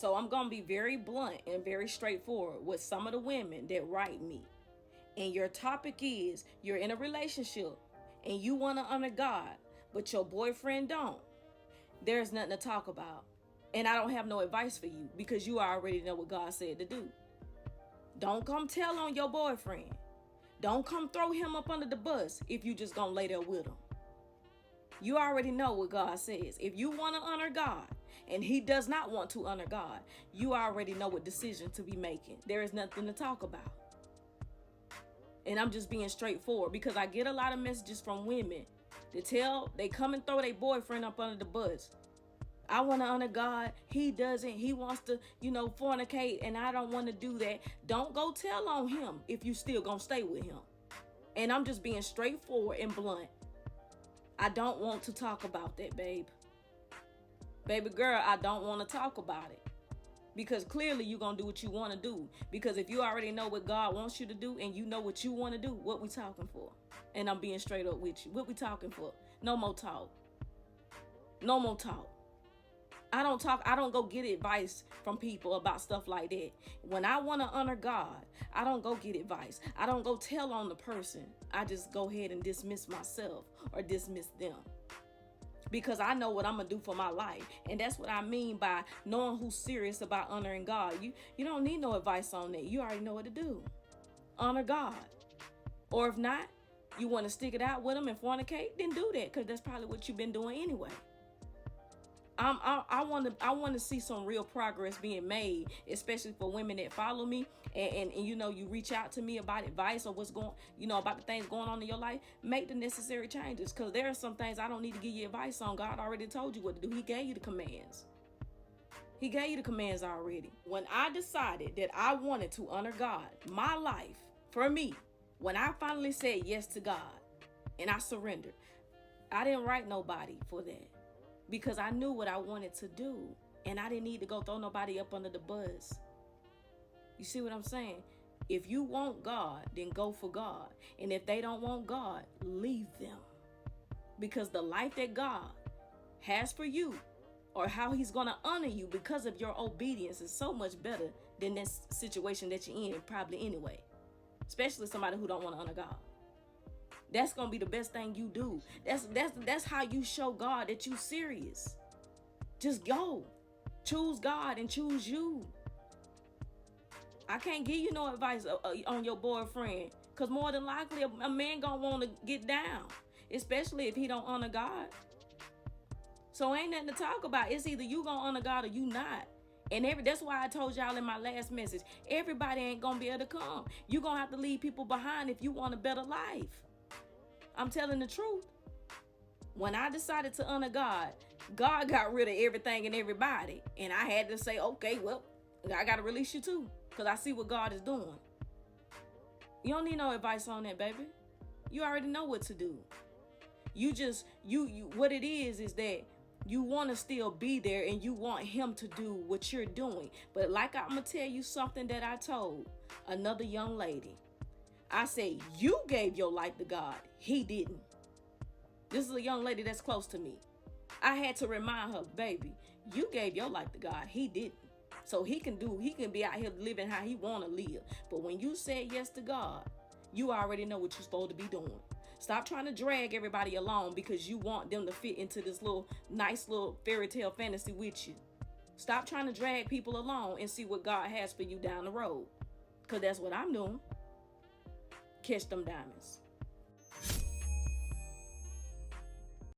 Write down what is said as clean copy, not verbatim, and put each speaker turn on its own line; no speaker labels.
So I'm going to be very blunt and very straightforward with some of the women that write me. And your topic is you're in a relationship and you want to honor God, but your boyfriend don't. There's nothing to talk about. And I don't have no advice for you because you already know what God said to do. Don't come tell on your boyfriend. Don't come throw him up under the bus if you just gonna lay there with him. You already know what God says. If you want to honor God and he does not want to honor God, you already know what decision to be making. There is nothing to talk about. And I'm just being straightforward because I get a lot of messages from women that they come and throw their boyfriend up under the bus. I want to honor God. He doesn't. He wants to, fornicate, and I don't want to do that. Don't go tell on him if you still gonna stay with him. And I'm just being straightforward and blunt. I don't want to talk about that, babe. Baby girl, I don't want to talk about it. Because clearly you're going to do what you want to do. Because if you already know what God wants you to do and you know what you want to do, what we talking for? And I'm being straight up with you. What we talking for? No more talk. No more talk. I don't go get advice from people about stuff like that. When I want to honor God, I don't go get advice. I don't go tell on the person. I just go ahead and dismiss myself or dismiss them. Because I know what I'm going to do for my life. And that's what I mean by knowing who's serious about honoring God. You don't need no advice on that. You already know what to do. Honor God. Or if not, you want to stick it out with them and fornicate, then do that. Because that's probably what you've been doing anyway. I want to see some real progress being made, especially for women that follow me and you reach out to me about advice or what's going, about the things going on in your life. Make the necessary changes, because there are some things I don't need to give you advice on. God already told you what to do. He gave you the commands. He gave you the commands already. When I decided that I wanted to honor God, my life, for me, when I finally said yes to God and I surrendered, I didn't write nobody for that. Because I knew what I wanted to do. And I didn't need to go throw nobody up under the bus. You see what I'm saying? If you want God, then go for God. And if they don't want God, leave them. Because the life that God has for you, or how he's going to honor you because of your obedience, is so much better than this situation that you're in probably anyway. Especially somebody who don't want to honor God. That's going to be the best thing you do. That's how you show God that you serious. Just go. Choose God and choose you. I can't give you no advice on your boyfriend, because more than likely a man going to want to get down, especially if he don't honor God. So ain't nothing to talk about. It's either you going to honor God or you not. And that's why I told y'all in my last message, everybody ain't going to be able to come. You're going to have to leave people behind if you want a better life. I'm telling the truth. When I decided to honor God, God got rid of everything and everybody. And I had to say, okay, well, I got to release you too. Because I see what God is doing. You don't need no advice on that, baby. You already know what to do. What it is that you want to still be there and you want him to do what you're doing. But like I'm going to tell you something that I told another young lady. I said, you gave your life to God. He didn't. This is a young lady that's close to me. I had to remind her, baby, you gave your life to God. He didn't. So he can be out here living how he want to live. But when you said yes to God, you already know what you're supposed to be doing. Stop trying to drag everybody along because you want them to fit into this nice little fairy tale fantasy with you. Stop trying to drag people along and see what God has for you down the road. Because that's what I'm doing. Catch them diamonds.